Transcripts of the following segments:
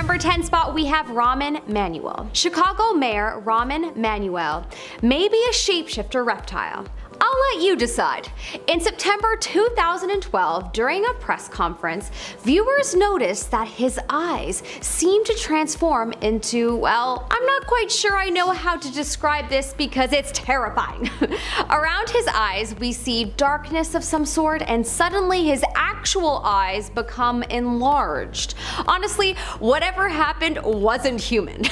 number 10 spot, we have Ramen Manuel. Chicago Mayor Ramen Manuel may be a shapeshifter reptile. I'll let you decide. In September 2012, during a press conference, viewers noticed that his eyes seemed to transform into, well, I'm not quite sure I know how to describe this because it's terrifying. Around his eyes, we see darkness of some sort, and suddenly his actual eyes become enlarged. Honestly, whatever happened wasn't human.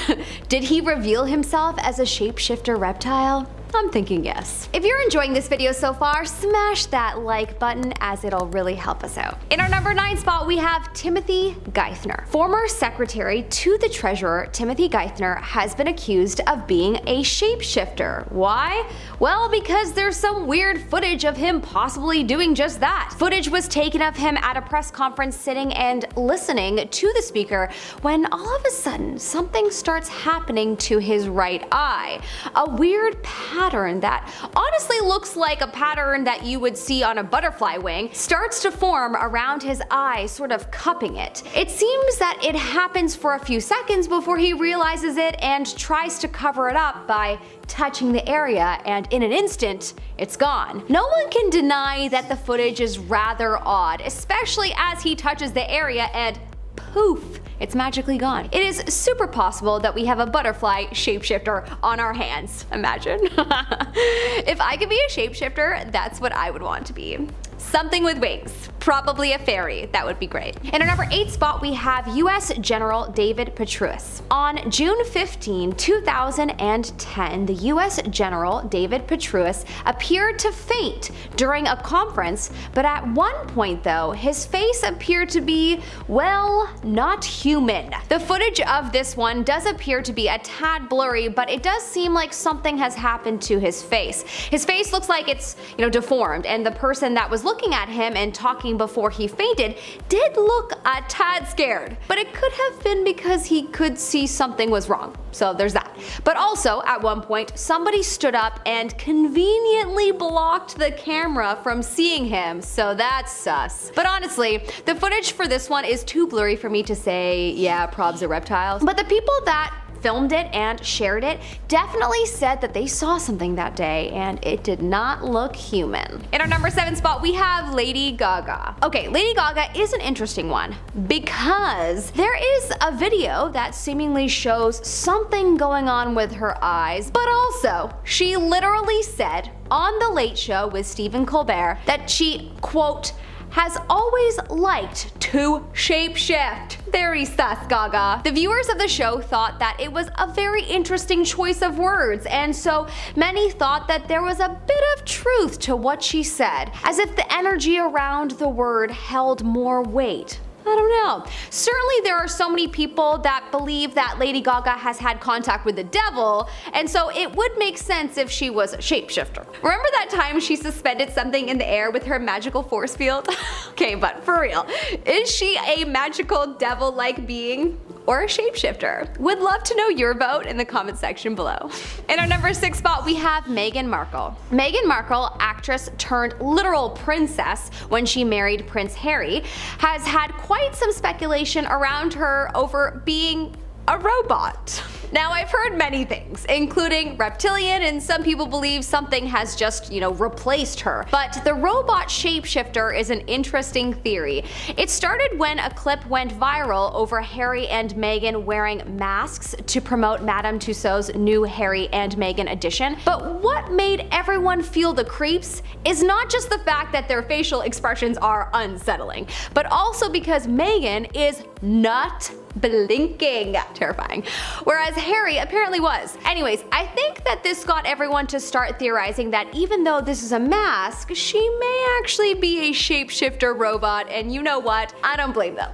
Did he reveal himself as a shapeshifter reptile? I'm thinking yes. If you're enjoying this video so far, smash that like button as it'll really help us out. In our number 9 spot, we have Timothy Geithner. Former secretary to the treasurer, Timothy Geithner, has been accused of being a shapeshifter. Why? Well, because there's some weird footage of him possibly doing just that. Footage was taken of him at a press conference sitting and listening to the speaker when all of a sudden something starts happening to his right eye. A weird pattern that honestly looks like a pattern that you would see on a butterfly wing starts to form around his eye, sort of cupping it. It seems that it happens for a few seconds before he realizes it and tries to cover it up by touching the area, and in an instant, it's gone. No one can deny that the footage is rather odd, especially as he touches the area and poof, it's magically gone. It is super possible that we have a butterfly shapeshifter on our hands. Imagine. If I could be a shapeshifter, that's what I would want to be. Something with wings. Probably a fairy. That would be great. In our number 8 spot, we have US General David Petraeus. On June 15, 2010, the US General David Petraeus appeared to faint during a conference, but at one point though, his face appeared to be, well, not human. The footage of this one does appear to be a tad blurry, but it does seem like something has happened to his face. His face looks like it's, deformed, and the person that was looking at him and talking before he fainted did look a tad scared, but it could have been because he could see something was wrong. So there's that. But also, at one point, somebody stood up and conveniently blocked the camera from seeing him, so that's sus. But honestly, the footage for this one is too blurry for me to say, yeah, probs are reptiles. But the people that filmed it and shared it definitely said that they saw something that day and it did not look human. In our number 7 spot, we have Lady Gaga. Okay, Lady Gaga is an interesting one because there is a video that seemingly shows something going on with her eyes, but also she literally said on The Late Show with Stephen Colbert that she, quote, has always liked to shapeshift. Very sus, Gaga. The viewers of the show thought that it was a very interesting choice of words, and so many thought that there was a bit of truth to what she said, as if the energy around the word held more weight. I don't know. Certainly there are so many people that believe that Lady Gaga has had contact with the devil, and so it would make sense if she was a shapeshifter. Remember that time she suspended something in the air with her magical force field? Okay, but for real, is she a magical devil-like being or a shapeshifter? Would love to know your vote in the comment section below. In our number 6 spot, we have Meghan Markle. Meghan Markle, actress turned literal princess when she married Prince Harry, has had quite some speculation around her over being a robot. Now, I've heard many things, including reptilian, and some people believe something has just, replaced her. But the robot shapeshifter is an interesting theory. It started when a clip went viral over Harry and Meghan wearing masks to promote Madame Tussauds new Harry and Meghan edition. But what made everyone feel the creeps is not just the fact that their facial expressions are unsettling, but also because Meghan is not blinking. Terrifying. Whereas Harry apparently was. Anyways, I think that this got everyone to start theorizing that even though this is a mask, she may actually be a shapeshifter robot, and you know what? I don't blame them.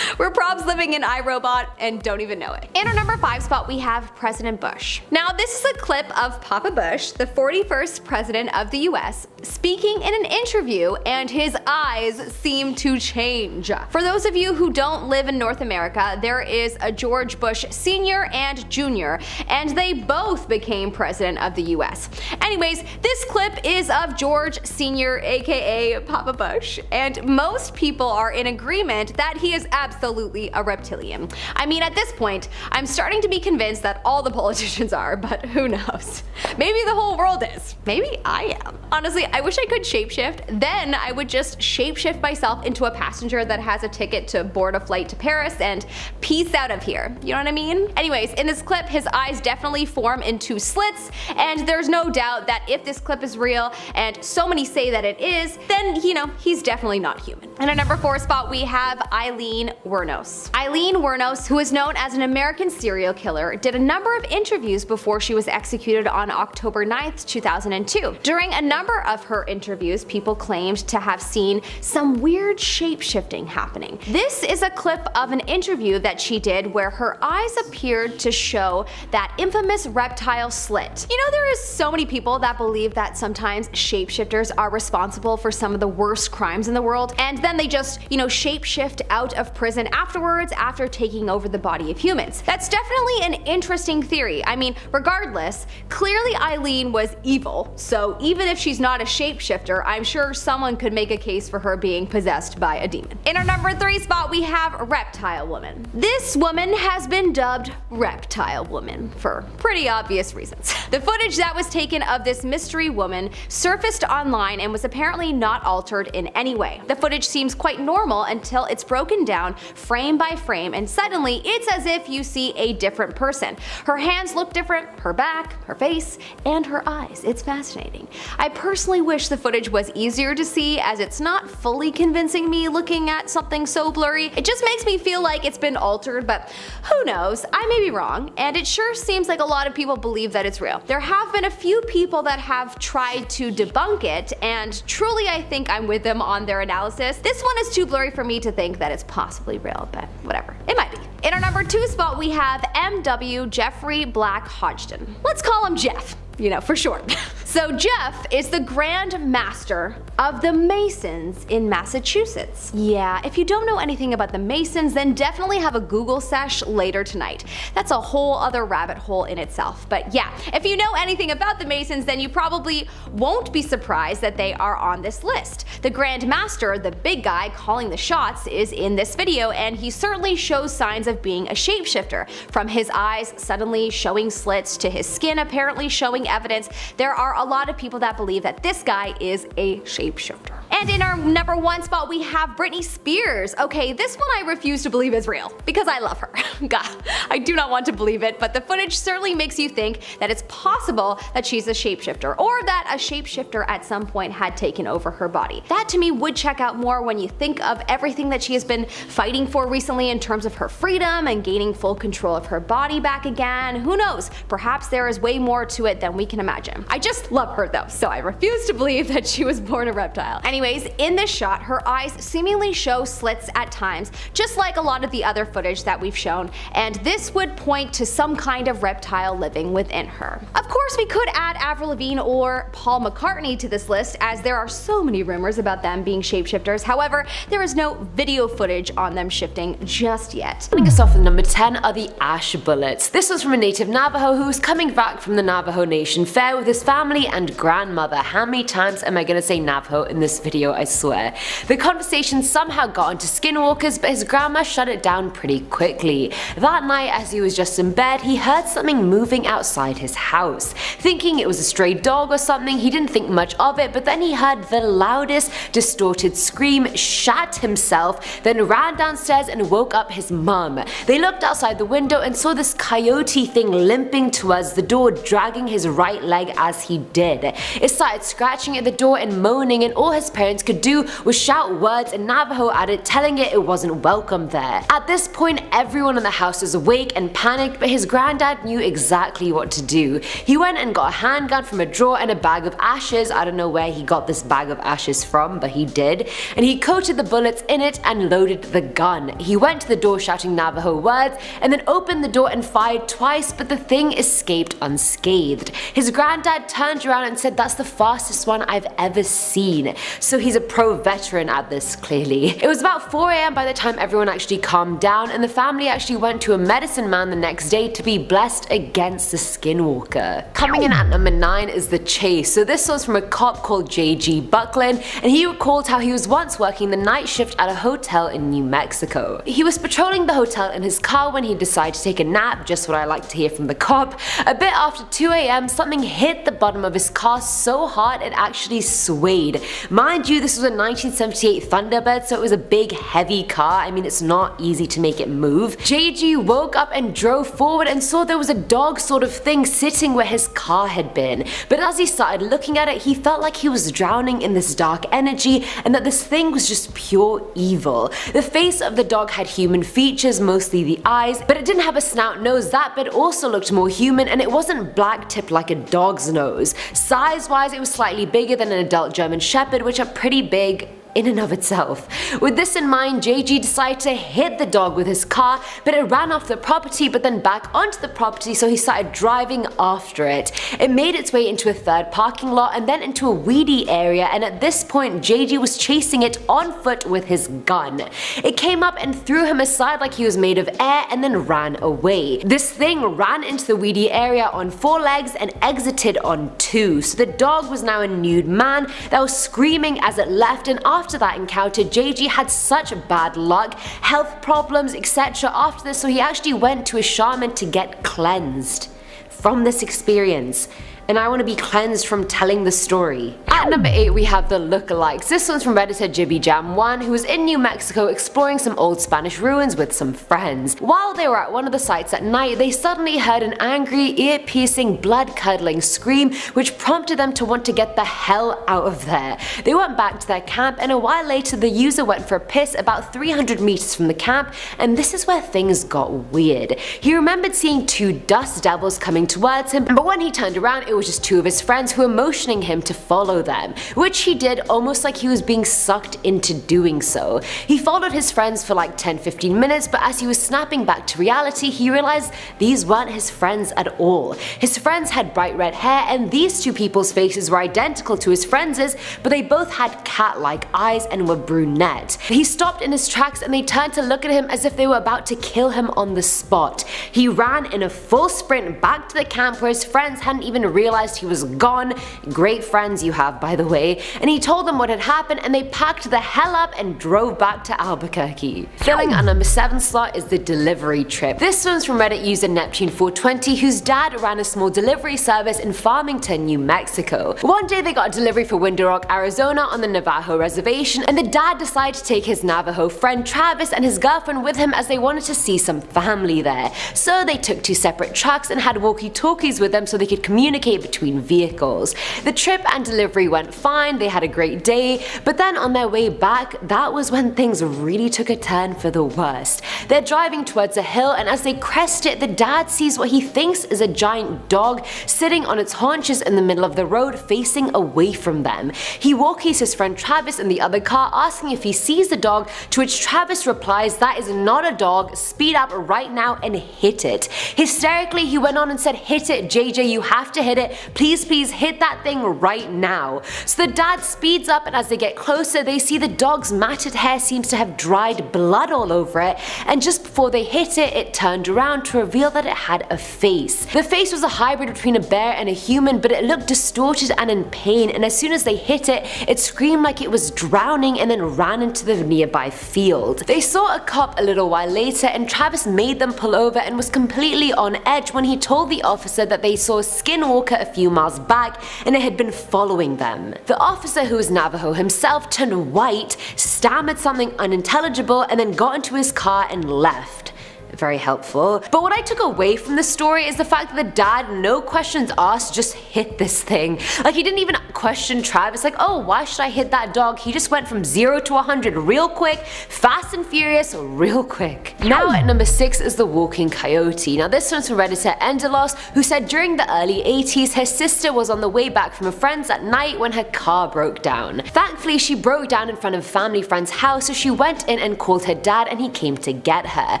We're probs living in iRobot and don't even know it. In our number 5 spot, we have President Bush. Now, this is a clip of Papa Bush, the 41st president of the US, speaking in an interview, and his eyes seem to change. For those of you who don't live in North America, there is a George Bush Sr. and Jr., and they both became president of the US. Anyways, this clip is of George Sr., aka Papa Bush, and most people are in agreement that he is absolutely a reptilian. I mean, at this point, I'm starting to be convinced that all the politicians are, but who knows? Maybe the whole world is. Maybe I am. Honestly, I wish I could shapeshift. Then I would just shapeshift myself into a passenger that has a ticket to board a flight to Paris and peace out of here. You know what I mean? Anyways, in this clip, his eyes definitely form into slits, and there's no doubt that if this clip is real, and so many say that it is, then, you know, he's definitely not human. In our number 4 spot, we have Aileen Wuornos. Aileen Wuornos, who is known as an American serial killer, did a number of interviews before she was executed on October 9th, 2002. During a number of her interviews, people claimed to have seen some weird shape-shifting happening. This is a clip of an interview that she did where her eyes appeared to show that infamous reptile slit. You know, there is so many people that believe that sometimes shapeshifters are responsible for some of the worst crimes in the world, and then they just, you know, shapeshift out of prison afterwards after taking over the body of humans. That's definitely an interesting theory. I mean, regardless, clearly Aileen was evil, so even if she's not a shapeshifter, I'm sure someone could make a case for her being possessed by a demon. In our number 3 spot, we have Reptile Woman. This woman has been dubbed Reptile Woman for pretty obvious reasons. The footage that was taken of this mystery woman surfaced online and was apparently not altered in any way. The footage seems quite normal until it's broken down frame by frame, and suddenly it's as if you see a different person. Her hands look different, her back, her face, and her eyes. It's fascinating. I personally wish the footage was easier to see, as it's not fully convincing me looking at something so blurry. It just makes me feel like it's been altered, but who knows? I may be wrong, and it sure seems like a lot of people believe that it's real. There have been a few people that have tried to debunk it, and truly I think I'm with them on their analysis. This one is too blurry for me to think that it's possibly real, but whatever. It might be. In our number 2 spot, we have M.W. Jeffrey Black Hodgson. Let's call him Jeff, you know, for short. So Jeff is the Grand Master of the Masons in Massachusetts. Yeah, if you don't know anything about the Masons, then definitely have a Google sesh later tonight. That's a whole other rabbit hole in itself. But yeah, if you know anything about the Masons, then you probably won't be surprised that they are on this list. The Grand Master, the big guy calling the shots, is in this video, and he certainly shows signs of being a shapeshifter. From his eyes suddenly showing slits to his skin apparently showing evidence, there are a lot of people that believe that this guy is a shapeshifter. And in our number 1 spot, we have Britney Spears. Okay, this one I refuse to believe is real, because I love her. God, I do not want to believe it, but the footage certainly makes you think that it's possible that she's a shapeshifter, or that a shapeshifter at some point had taken over her body. That to me would check out more when you think of everything that she has been fighting for recently in terms of her freedom and gaining full control of her body back again. Who knows? Perhaps there is way more to it than we can imagine. I just love her though, so I refuse to believe that she was born a reptile. Anyways, in this shot, her eyes seemingly show slits at times, just like a lot of the other footage that we've shown, and this would point to some kind of reptile living within her. Of course, we could add Avril Lavigne or Paul McCartney to this list, as there are so many rumors about them being shapeshifters. However, there is no video footage on them shifting just yet. Starting us off at number 10 are the ash bullets. This was from a native Navajo who was coming back from the Navajo Nation Fair with his family and grandmother. How many times am I gonna say Navajo in this video, I swear. The conversation somehow got into skinwalkers, but his grandma shut it down pretty quickly. That night, as he was just in bed, he heard something moving outside his house. Thinking it was a stray dog or something, he didn't think much of it, but then he heard the loudest distorted scream, shat himself, then ran downstairs and woke up his mum. They looked outside the window and saw this coyote thing limping towards the door, dragging his right leg as he did. It started scratching at the door and moaning, and all his parents could do was shout words in Navajo at it, telling it wasn't welcome there. At this point, everyone in the house was awake and panicked, but his granddad knew exactly what to do. He went and got a handgun from a drawer and a bag of ashes. I don't know where he got this bag of ashes from, but he did. And he coated the bullets in it and loaded the gun. He went to the door shouting Navajo words, and then opened the door and fired twice, but the thing escaped unscathed. His granddad turned around and said, "That's the fastest one I've ever seen." So so he's a pro veteran at this clearly. It was about 4 AM by the time everyone actually calmed down, and the family actually went to a medicine man the next day to be blessed against the skinwalker. Coming in at number 9 is the chase. So this was from a cop called J.G. Buckland, and he recalled how he was once working the night shift at a hotel in New Mexico. He was patrolling the hotel in his car when he decided to take a nap, just what I like to hear from the cop. A bit after 2 AM, something hit the bottom of his car so hard it actually swayed. Mind you, this was a 1978 Thunderbird, so it was a big heavy car. I mean, it's not easy to make it move. JG woke up and drove forward and saw there was a dog sort of thing sitting where his car had been. But as he started looking at it, he felt like he was drowning in this dark energy and that this thing was just pure evil. The face of the dog had human features, mostly the eyes, but it didn't have a snout nose. That bit also looked more human, and it wasn't black tipped like a dog's nose. Size wise, it was slightly bigger than an adult German Shepherd, which are pretty big in and of itself. With this in mind, JG decided to hit the dog with his car, but it ran off the property but then back onto the property, so he started driving after it. It made its way into a third parking lot and then into a weedy area, and at this point JG was chasing it on foot with his gun. It came up and threw him aside like he was made of air and then ran away. This thing ran into the weedy area on 4 legs and exited on 2, so the dog was now a nude man that was screaming as it left, and after that encounter, JG had such bad luck, health problems, etc. after this, so he actually went to a shaman to get cleansed from this experience. And I want to be cleansed from telling the story. At number 8 we have the lookalikes. This one's from Redditor JibbyJam1, who was in New Mexico exploring some old Spanish ruins with some friends. While they were at one of the sites at night, they suddenly heard an angry, ear-piercing, blood-curdling scream, which prompted them to want to get the hell out of there. They went back to their camp, and a while later the user went for a piss about 300 meters from the camp, and this is where things got weird. He remembered seeing 2 dust devils coming towards him, but when he turned around, it was just 2 of his friends who were motioning him to follow them, which he did almost like he was being sucked into doing so. He followed his friends for like 10-15 minutes, but as he was snapping back to reality, he realized these weren't his friends at all. His friends had bright red hair, and these 2 people's faces were identical to his friends', but they both had cat-like eyes and were brunette. He stopped in his tracks and they turned to look at him as if they were about to kill him on the spot. He ran in a full sprint back to the camp where his friends hadn't even realized he was gone. Great friends you have, by the way. And he told them what had happened, and they packed the hell up and drove back to Albuquerque. Filling our number 7 slot is the delivery trip. This one's from Reddit user Neptune420, whose dad ran a small delivery service in Farmington, New Mexico. One day they got a delivery for Window Rock, Arizona on the Navajo reservation, and the dad decided to take his Navajo friend Travis and his girlfriend with him as they wanted to see some family there. So they took 2 separate trucks and had walkie-talkies with them so they could communicate between vehicles. The trip and delivery went fine, they had a great day, but then on their way back, that was when things really took a turn for the worst. They're driving towards a hill, and as they crest it, the dad sees what he thinks is a giant dog sitting on its haunches in the middle of the road facing away from them. He walkies his friend Travis in the other car, asking if he sees the dog, to which Travis replies, "That is not a dog, speed up right now and hit it." Hysterically, he went on and said, "Hit it, JJ, you have to hit it. Please hit that thing right now." So the dad speeds up, and as they get closer, they see the dog's matted hair seems to have dried blood all over it, and just before they hit it, it turned around to reveal that it had a face. The face was a hybrid between a bear and a human, but it looked distorted and in pain, and as soon as they hit it, it screamed like it was drowning and then ran into the nearby field. They saw a cop a little while later, and Travis made them pull over and was completely on edge when he told the officer that they saw a skinwalker a few miles back and it had been following them. The officer, who was Navajo himself, turned white, stammered something unintelligible, and then got into his car and left. Very helpful. But what I took away from the story is the fact that the dad, no questions asked, just hit this thing. Like, he didn't even question Travis, like, oh, why should I hit that dog? He just went from 0 to 100 real quick, fast and furious, real quick. Now at number 6 is the walking coyote. Now this one's from Redditor Endelos, who said during the early 80s her sister was on the way back from her friends at night when her car broke down. Thankfully, she broke down in front of a family friend's house, so she went in and called her dad, and he came to get her.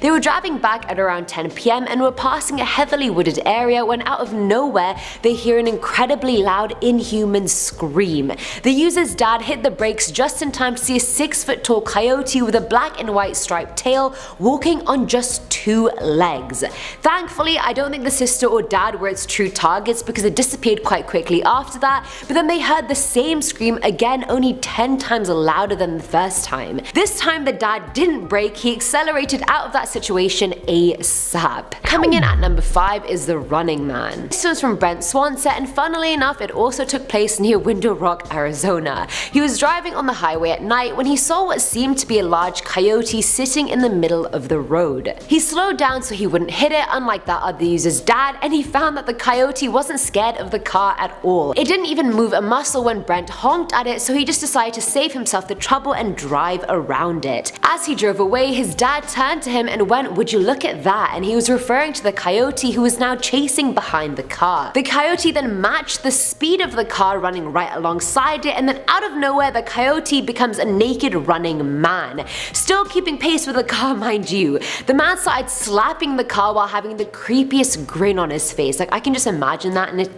They were driving driving back at around 10 PM and were passing a heavily wooded area when out of nowhere they hear an incredibly loud inhuman scream. The user's dad hit the brakes just in time to see a 6-foot-tall coyote with a black and white striped tail walking on just 2 legs. Thankfully, I don't think the sister or dad were its true targets because it disappeared quite quickly after that, but then they heard the same scream again, only 10 times louder than the first time. This time the dad didn't brake, he accelerated out of that situation ASAP. Coming in at number 5 is the running man. This one's from Brent Swanset, and funnily enough it also took place near Window Rock, Arizona. He was driving on the highway at night when he saw what seemed to be a large coyote sitting in the middle of the road. He slowed down so he wouldn't hit it, unlike that other user's dad, and he found that the coyote wasn't scared of the car at all. It didn't even move a muscle when Brent honked at it, so he just decided to save himself the trouble and drive around it. As he drove away, his dad turned to him and went, "Would you look at that?" and he was referring to the coyote who was now chasing behind the car. The coyote then matched the speed of the car running right alongside it, and then out of nowhere the coyote becomes a naked running man. Still keeping pace with the car, mind you. The man started slapping the car while having the creepiest grin on his face. Like, I can just imagine that, and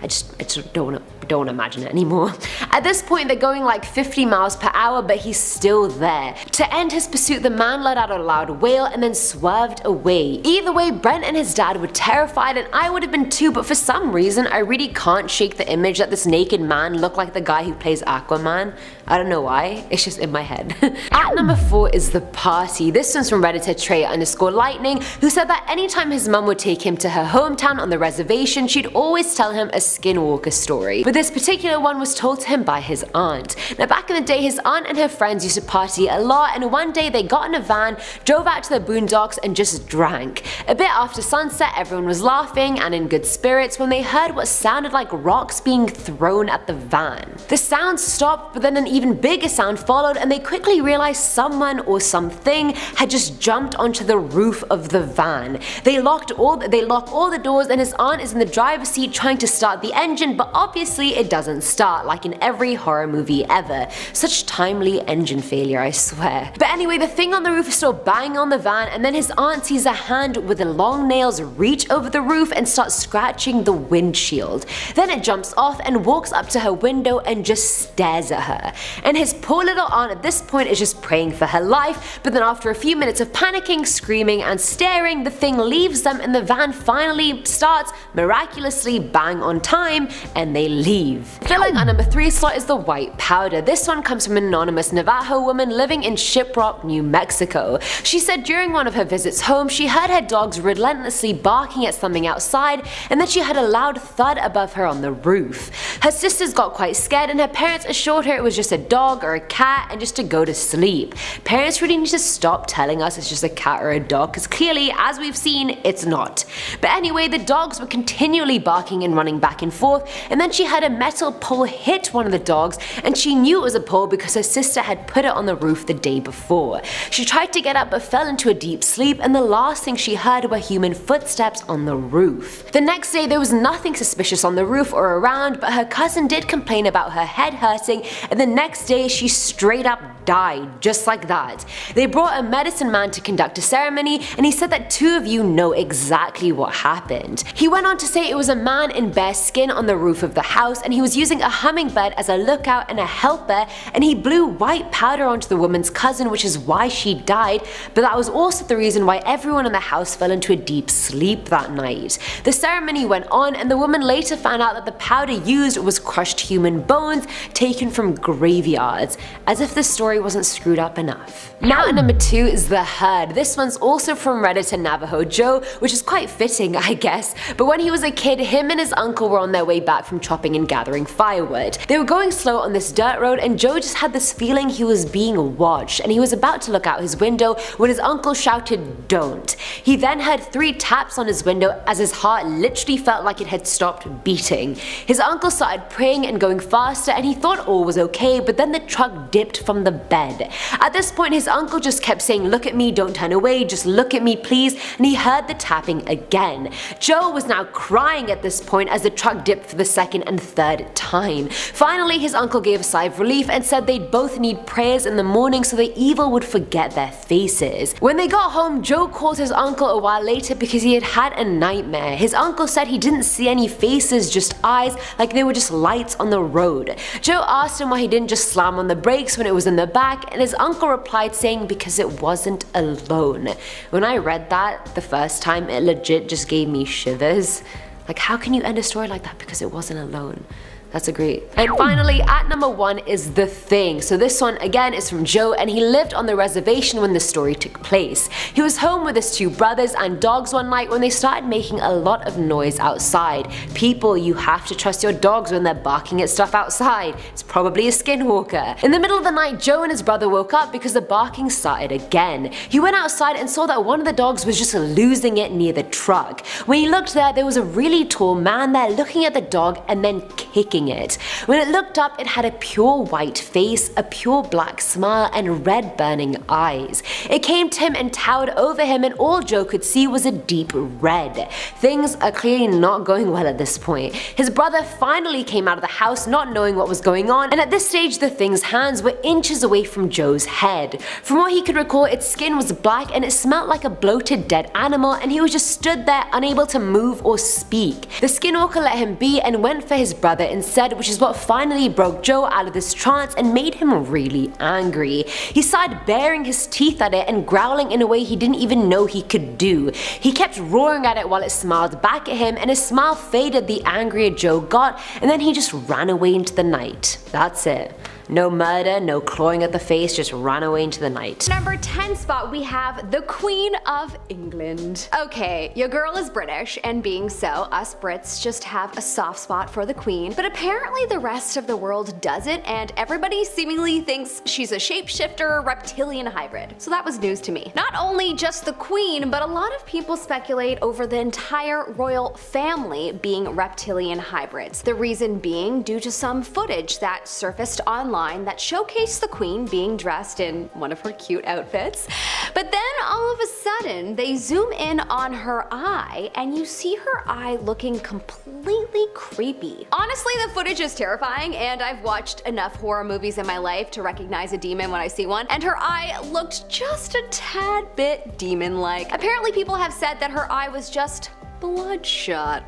I just don't want to imagine it anymore. At this point they're going like 50 miles per hour, but he's still there. To end his pursuit, the man let out a loud wail and then swerved away. Either way, Brent and his dad were terrified, and I would have been too, but for some reason I really can't shake the image that this naked man looked like the guy who plays Aquaman. I don't know why, it's just in my head. At number 4 is the party. This one's from Redditor Trey_Lightning, who said that anytime his mum would take him to her hometown on the reservation, she'd always tell him a skinwalker story. But this particular one was told to him by his aunt. Now back in the day, his aunt and her friends used to party a lot, and one day they got in a van, drove out to the boondocks and just drank. A bit after sunset, everyone was laughing and in good spirits when they heard what sounded like rocks being thrown at the van. The sound stopped, but then an even bigger sound followed, and they quickly realized someone or something had just jumped onto the roof of the van. They lock all the doors, and his aunt is in the driver's seat trying to start the engine, but obviously it doesn't start, like in every horror movie ever. Such timely engine failure, I swear. But anyway, the thing on the roof is still banging on the van, and then his aunt sees a hand with the long nails reach over the roof and start scratching the windshield. Then it jumps off and walks up to her window and just stares at her. And his poor little aunt at this point is just praying for her life, but then after a few minutes of panicking, screaming and staring, the thing leaves them and the van finally starts, miraculously bang on time, and they leave. Filling our number 3 slot is the white powder. This one comes from an anonymous Navajo woman living in Shiprock, New Mexico. She said during one of her visits home, she heard her dogs relentlessly barking at something outside, and then she heard a loud thud above her on the roof. Her sisters got quite scared, and her parents assured her it was just a dog or a cat and just to go to sleep. Parents really need to stop telling us it's just a cat or a dog, because clearly, as we've seen, it's not. But anyway, the dogs were continually barking and running back and forth, and then she had a metal pole hit one of the dogs, and she knew it was a pole because her sister had put it on the roof the day before. She tried to get up but fell into a deep sleep, and the last thing she heard were human footsteps on the roof. The next day there was nothing suspicious on the roof or around, but her cousin did complain about her head hurting, and the next day she straight up died, just like that. They brought a medicine man to conduct a ceremony, and he said that 2 of you know exactly what happened. He went on to say it was a man in bare skin on the roof of the house, and he was using a hummingbird as a lookout and a helper, and he blew white powder onto the woman's cousin, which is why she died, but that was also the reason why everyone in the house fell into a deep sleep that night. The ceremony went on, and the woman later found out that the powder used was crushed human bones taken from graveyards, as if the story wasn't screwed up enough. Now at number 2 is the herd. This one's also from Redditor Navajo Joe, which is quite fitting, I guess, but when he was a kid, him and his uncle were on their way back from chopping and gathering firewood. They were going slow on this dirt road, and Joe just had this feeling he was being watched, and he was about to look out his window when his uncle shouted, "Don't." He then heard 3 taps on his window as his heart literally felt like it had stopped beating. His uncle started praying and going faster, and he thought all was okay, but then the truck dipped from the bed. At this point his uncle just kept saying, "Look at me, don't turn away, just look at me please," and he heard the tapping again. Joe was now crying at this point as the truck dipped for the second and third time. Finally his uncle gave a sigh of relief and said they'd both need prayers in the morning so the evil would forget their faces. When they got home, Joe called his uncle a while later because he had had a nightmare. His uncle said he didn't see any faces, just eyes, like they were just lights on the road. Joe asked him why he didn't just slam on the brakes when it was in the back, and his uncle replied saying because it wasn't alone. When I read that the first time, it legit just gave me shivers. Like, how can you end a story like that because it wasn't alone? That's a great. And finally, at number 1 is The Thing. So this one again is from Joe, and he lived on the reservation when the story took place. He was home with his 2 brothers and dogs one night when they started making a lot of noise outside. People, you have to trust your dogs when they're barking at stuff outside. It's probably a skinwalker. In the middle of the night, Joe and his brother woke up because the barking started again. He went outside and saw that one of the dogs was just losing it near the truck. When he looked there was a really tall man there looking at the dog and then kicking it. When it looked up, it had a pure white face, a pure black smile, and red burning eyes. It came to him and towered over him, and all Joe could see was a deep red. Things are clearly not going well at this point. His brother finally came out of the house not knowing what was going on, and at this stage the thing's hands were inches away from Joe's head. From what he could recall, its skin was black and it smelled like a bloated dead animal, and he was just stood there unable to move or speak. The skinwalker let him be and went for his brother instead, which is what finally broke Joe out of this trance and made him really angry. He started baring his teeth at it and growling in a way he didn't even know he could do. He kept roaring at it while it smiled back at him, and his smile faded the angrier Joe got, and then he just ran away into the night. That's it. No murder, no clawing at the face, just ran away into the night. Number 10 spot, we have the Queen of England. Okay, your girl is British, and being so, us Brits just have a soft spot for the Queen, but apparently the rest of the world doesn't, and everybody seemingly thinks she's a shapeshifter reptilian hybrid. So that was news to me. Not only just the Queen, but a lot of people speculate over the entire royal family being reptilian hybrids. The reason being due to some footage that surfaced online that showcased the Queen being dressed in one of her cute outfits. But then all of a sudden they zoom in on her eye and you see her eye looking completely creepy. Honestly, the footage is terrifying, and I've watched enough horror movies in my life to recognize a demon when I see one, and her eye looked just a tad bit demon-like. Apparently people have said that her eye was just bloodshot.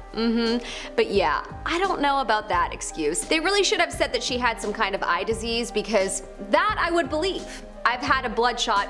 But yeah, I don't know about that excuse. They really should have said that she had some kind of eye disease, because that I would believe. I've had a bloodshot,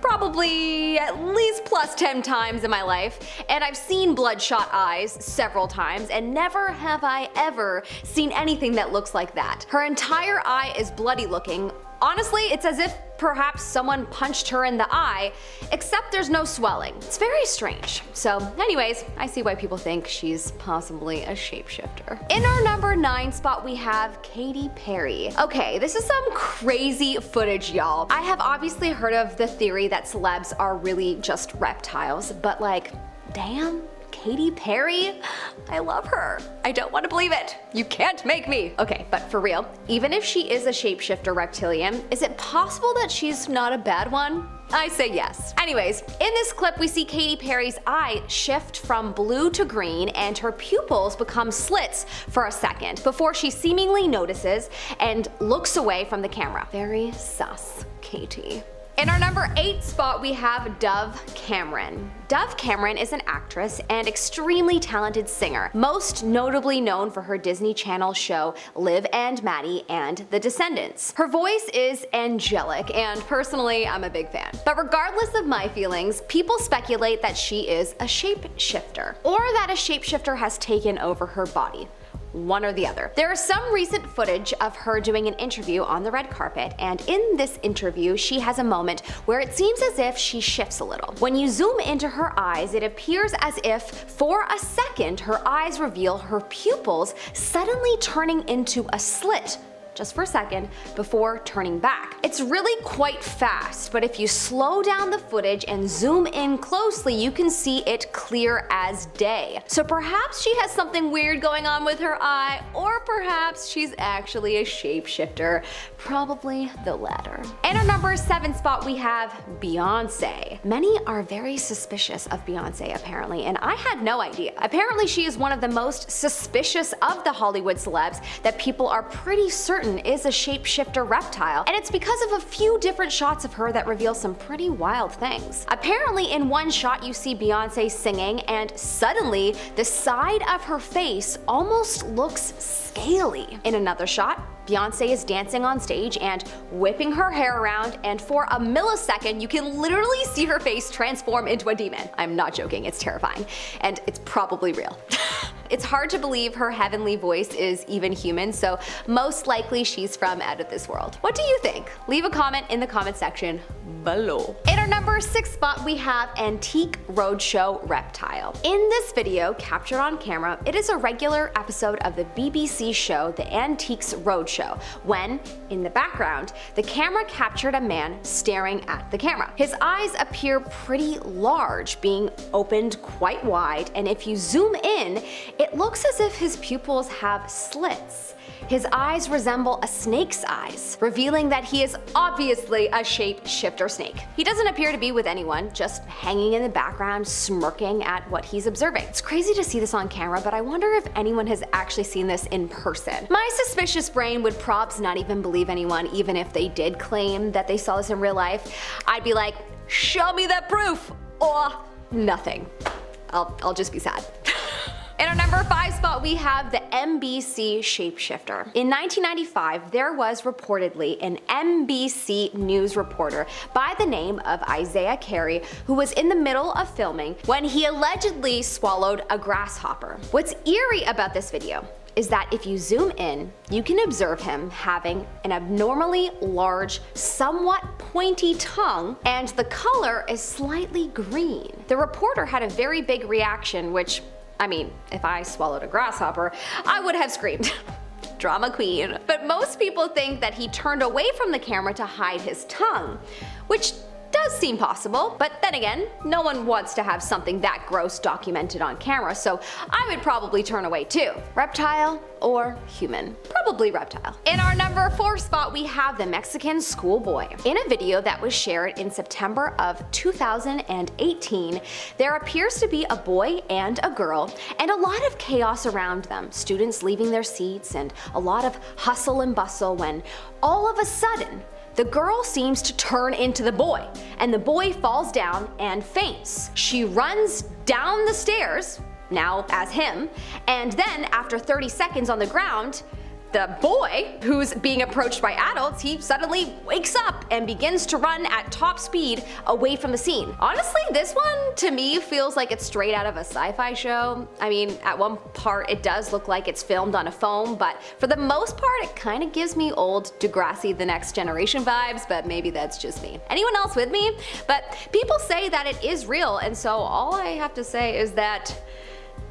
probably at least plus 10 times in my life, and I've seen bloodshot eyes several times, and never have I ever seen anything that looks like that. Her entire eye is bloody looking. Honestly, it's as if perhaps someone punched her in the eye, except there's no swelling. It's very strange. So anyways, I see why people think she's possibly a shapeshifter. In our number 9 spot, we have Katy Perry. Okay, this is some crazy footage, y'all. I have obviously heard of the theory that celebs are really just reptiles, but like, damn, Katy Perry? I love her. I don't want to believe it. You can't make me. Okay, but for real, even if she is a shapeshifter reptilian, is it possible that she's not a bad one? I say yes. Anyways, in this clip we see Katy Perry's eye shift from blue to green, and her pupils become slits for a second before she seemingly notices and looks away from the camera. Very sus, Katy. In our number 8 spot, we have Dove Cameron. Dove Cameron is an actress and extremely talented singer, most notably known for her Disney Channel show Liv and Maddie and The Descendants. Her voice is angelic, and personally, I'm a big fan. But regardless of my feelings, people speculate that she is a shapeshifter, or that a shapeshifter has taken over her body. One or the other. There is some recent footage of her doing an interview on the red carpet, and in this interview she has a moment where it seems as if she shifts a little. When you zoom into her eyes, it appears as if for a second her eyes reveal her pupils suddenly turning into a slit, just for a second, before turning back. It's really quite fast, but if you slow down the footage and zoom in closely, you can see it clear as day. So perhaps she has something weird going on with her eye, or perhaps she's actually a shapeshifter. Probably the latter. In our number 7 spot, we have Beyonce. Many are very suspicious of Beyonce apparently, and I had no idea. Apparently she is one of the most suspicious of the Hollywood celebs that people are pretty certain is a shapeshifter reptile, and it's because of a few different shots of her that reveal some pretty wild things. Apparently in one shot you see Beyonce singing, and suddenly the side of her face almost looks scaly. In another shot, Beyonce is dancing on stage and whipping her hair around, and for a millisecond you can literally see her face transform into a demon. I'm not joking, it's terrifying. And it's probably real. It's hard to believe her heavenly voice is even human, so most likely she's from out of this world. What do you think? Leave a comment in the comment section below. In our number 6 spot, we have Antique Roadshow Reptile. In this video, captured on camera, it is a regular episode of the BBC show The Antiques Roadshow, when, in the background, the camera captured a man staring at the camera. His eyes appear pretty large, being opened quite wide, and if you zoom in, it looks as if his pupils have slits. His eyes resemble a snake's eyes, revealing that he is obviously a shapeshifter snake. He doesn't appear to be with anyone, just hanging in the background, smirking at what he's observing. It's crazy to see this on camera, but I wonder if anyone has actually seen this in person. My suspicious brain would probs not even believe anyone, even if they did claim that they saw this in real life. I'd be like, show me that proof, or nothing. I'll just be sad. In our number 5 spot, we have the NBC Shapeshifter. In 1995, there was reportedly an NBC News reporter by the name of Isaiah Carey who was in the middle of filming when he allegedly swallowed a grasshopper. What's eerie about this video is that if you zoom in, you can observe him having an abnormally large, somewhat pointy tongue, and the color is slightly green. The reporter had a very big reaction, which, I mean, if I swallowed a grasshopper, I would have screamed. Drama queen. But most people think that he turned away from the camera to hide his tongue, which does seem possible, but then again, no one wants to have something that gross documented on camera, so I would probably turn away too. Reptile or human? Probably reptile. In our number 4 spot, we have the Mexican schoolboy. In a video that was shared in September of 2018, there appears to be a boy and a girl, and a lot of chaos around them. Students leaving their seats and a lot of hustle and bustle when all of a sudden, the girl seems to turn into the boy, and the boy falls down and faints. She runs down the stairs, now as him, and then after 30 seconds on the ground, the boy, who's being approached by adults, he suddenly wakes up and begins to run at top speed away from the scene. Honestly, this one to me feels like it's straight out of a sci-fi show. I mean, at one part it does look like it's filmed on a phone, but for the most part it kind of gives me old Degrassi The Next Generation vibes, but maybe that's just me. Anyone else with me? But people say that it is real, and so all I have to say is that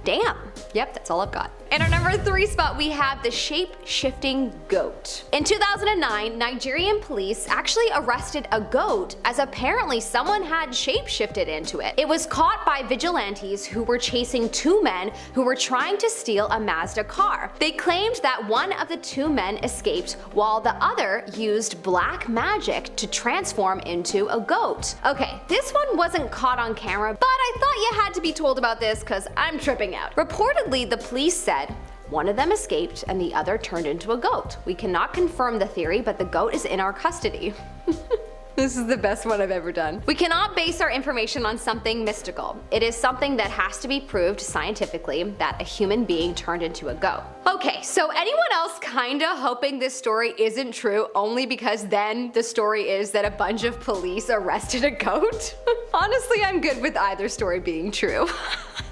damn. Yep, that's all I've got. In our number 3 spot, we have the shape-shifting goat. In 2009, Nigerian police actually arrested a goat as apparently someone had shape-shifted into it. It was caught by vigilantes who were chasing 2 men who were trying to steal a Mazda car. They claimed that one of the 2 men escaped while the other used black magic to transform into a goat. Okay, this one wasn't caught on camera, but I thought you had to be told about this because I'm tripping out. Reportedly, the police said one of them escaped and the other turned into a goat. We cannot confirm the theory, but the goat is in our custody. This is the best one I've ever done. We cannot base our information on something mystical. It is something that has to be proved scientifically that a human being turned into a goat. Okay, so anyone else kinda hoping this story isn't true only because then the story is that a bunch of police arrested a goat? Honestly, I'm good with either story being true.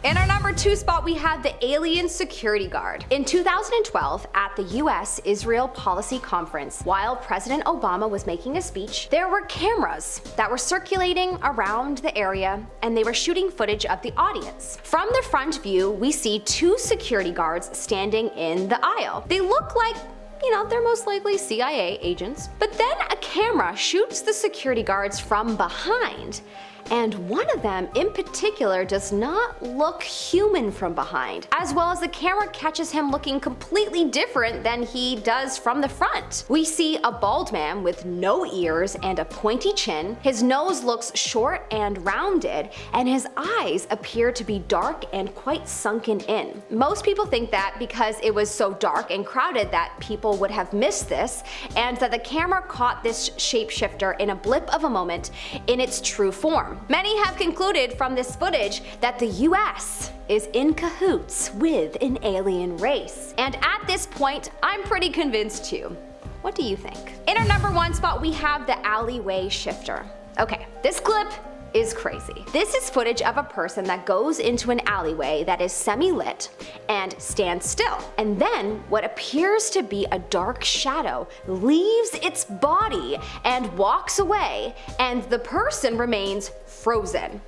In our number 2 spot, we have the alien security guard. In 2012, at the US-Israel Policy Conference, while President Obama was making a speech, there were cameras that were circulating around the area, and they were shooting footage of the audience. From the front view, we see 2 security guards standing in the aisle. They look like they're most likely CIA agents. But then a camera shoots the security guards from behind. And one of them in particular does not look human from behind, as well as the camera catches him looking completely different than he does from the front. We see a bald man with no ears and a pointy chin. His nose looks short and rounded, and his eyes appear to be dark and quite sunken in. Most people think that because it was so dark and crowded that people would have missed this, and that the camera caught this shapeshifter in a blip of a moment in its true form. Many have concluded from this footage that the US is in cahoots with an alien race. And at this point, I'm pretty convinced too. What do you think? In our number 1 spot, we have the alleyway shifter. Okay, this clip is crazy. This is footage of a person that goes into an alleyway that is semi-lit and stands still. And then what appears to be a dark shadow leaves its body and walks away, and the person remains frozen.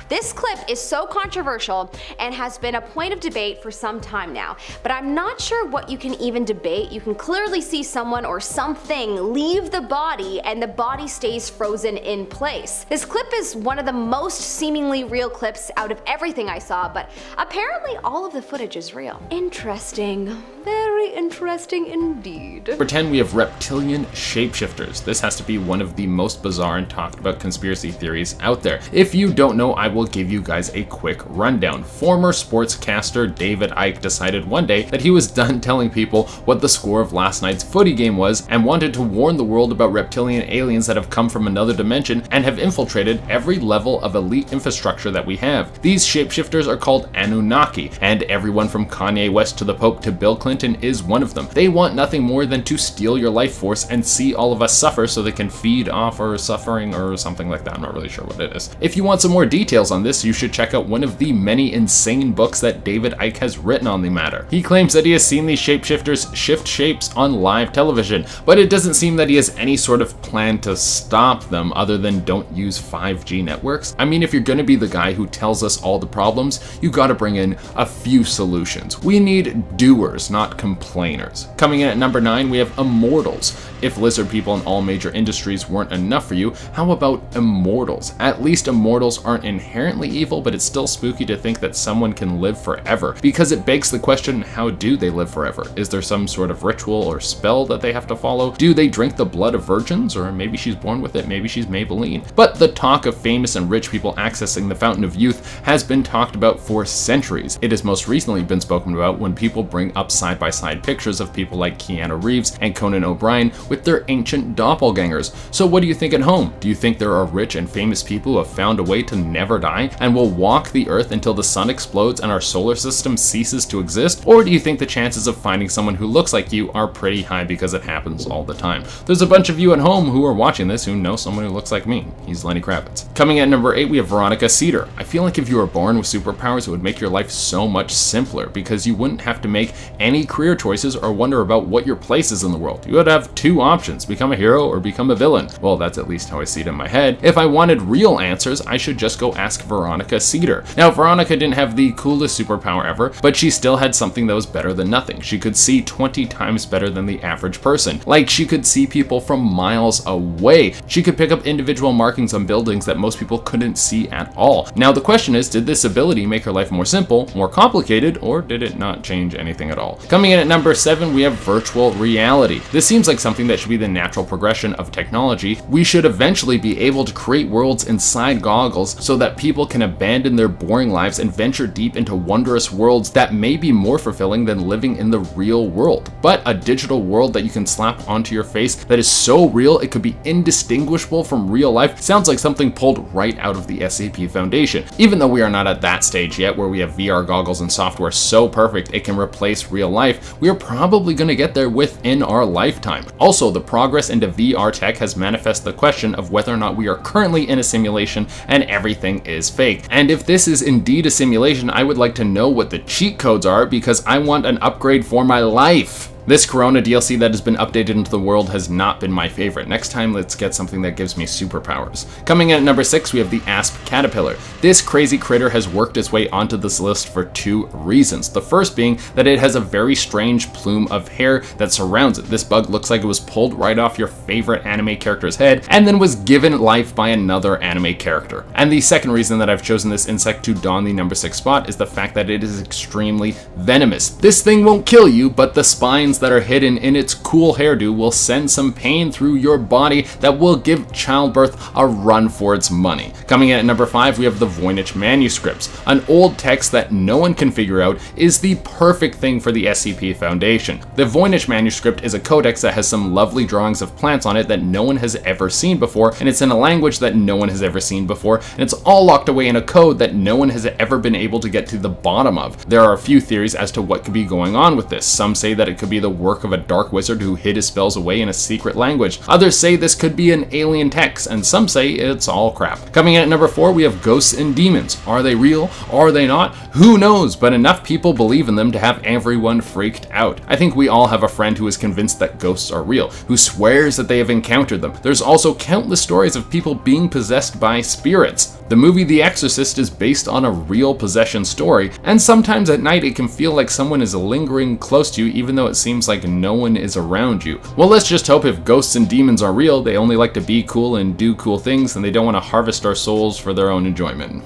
This clip is so controversial and has been a point of debate for some time now, but I'm not sure what you can even debate. You can clearly see someone or something leave the body and the body stays frozen in place. This clip is one of the most seemingly real clips out of everything I saw, but apparently all of the footage is real. Interesting. Very interesting indeed. Number 10, we have reptilian shapeshifters. This has to be one of the most bizarre and talked about conspiracy theories out there. If you don't know, I will give you guys a quick rundown. Former sportscaster David Icke decided one day that he was done telling people what the score of last night's footy game was and wanted to warn the world about reptilian aliens that have come from another dimension and have infiltrated every level of elite infrastructure that we have. These shapeshifters are called Anunnaki, and everyone from Kanye West to the Pope to Bill Clinton is one of them. They want nothing more than to steal your life force and see all of us suffer so they can feed off our suffering or something like that. I'm not really sure what it is. If you want some more details on this, you should check out one of the many insane books that David Icke has written on the matter. He claims that he has seen these shapeshifters shift shapes on live television, but it doesn't seem that he has any sort of plan to stop them other than don't use 5G networks. I mean, if you're gonna be the guy who tells us all the problems, you gotta bring in a few solutions. We need doers, not complainers. Coming in at number 9, we have immortals. If lizard people in all major industries weren't enough for you, how about immortals? At least immortals aren't inherently evil, but it's still spooky to think that someone can live forever, because it begs the question, how do they live forever? Is there some sort of ritual or spell that they have to follow? Do they drink the blood of virgins? Or maybe she's born with it, maybe she's Maybelline. But the talk of famous and rich people accessing the fountain of youth has been talked about for centuries. It has most recently been spoken about when people bring up side-by-side pictures of people like Keanu Reeves and Conan O'Brien with their ancient doppelgangers. So what do you think at home? Do you think there are rich and famous people who have found a way to never die and will walk the earth until the sun explodes and our solar system ceases to exist? Or do you think the chances of finding someone who looks like you are pretty high because it happens all the time? There's a bunch of you at home who are watching this who know someone who looks like me. He's Lenny Kravitz. Coming in at number 8, we have Veronica Cedar. I feel like if you were born with superpowers, it would make your life so much simpler because you wouldn't have to make any career choices or wonder about what your place is in the world. You would have two options: become a hero or become a villain. Well, that's at least how I see it in my head. If I wanted real answers, I should just go ask Veronica Cedar. Now, Veronica didn't have the coolest superpower ever, but she still had something that was better than nothing. She could see 20 times better than the average person. Like, she could see people from miles away. She could pick up individual markings on buildings that most people couldn't see at all. Now, the question is, did this ability make her life more simple, more complicated, or did it not change anything at all? Coming in at number 7, we have virtual reality. This seems like something that should be the natural progression of technology. We should eventually be able to create worlds inside goggles so that people can abandon their boring lives and venture deep into wondrous worlds that may be more fulfilling than living in the real world. But a digital world that you can slap onto your face that is so real it could be indistinguishable from real life sounds like something pulled right out of the SAP Foundation. Even though we are not at that stage yet where we have VR goggles and software so perfect it can replace real life, we are probably going to get there within our lifetime. Also, the progress into VR tech has manifested the question of whether or not we are currently in a simulation and everything is fake. And if this is indeed a simulation, I would like to know what the cheat codes are because I want an upgrade for my life. This Corona DLC that has been updated into the world has not been my favorite. Next time, let's get something that gives me superpowers. Coming in at number 6, we have the Asp Caterpillar. This crazy critter has worked its way onto this list for 2 reasons. The first being that it has a very strange plume of hair that surrounds it. This bug looks like it was pulled right off your favorite anime character's head and then was given life by another anime character. And the second reason that I've chosen this insect to don the number 6 spot is the fact that it is extremely venomous. This thing won't kill you, but the spines that are hidden in its cool hairdo will send some pain through your body that will give childbirth a run for its money. Coming in at number 5, we have the Voynich manuscripts. An old text that no one can figure out is the perfect thing for the SCP Foundation. The Voynich manuscript is a codex that has some lovely drawings of plants on it that no one has ever seen before, and it's in a language that no one has ever seen before, and it's all locked away in a code that no one has ever been able to get to the bottom of. There are a few theories as to what could be going on with this. Some say that it could be the work of a dark wizard who hid his spells away in a secret language. Others say this could be an alien text, and some say it's all crap. Coming in at number 4, we have ghosts and demons. Are they real? Are they not? Who knows, but enough people believe in them to have everyone freaked out. I think we all have a friend who is convinced that ghosts are real, who swears that they have encountered them. There's also countless stories of people being possessed by spirits. The movie The Exorcist is based on a real possession story, and sometimes at night it can feel like someone is lingering close to you even though it seems like no one is around you. Well, let's just hope if ghosts and demons are real, they only like to be cool and do cool things, and they don't want to harvest our souls for their own enjoyment.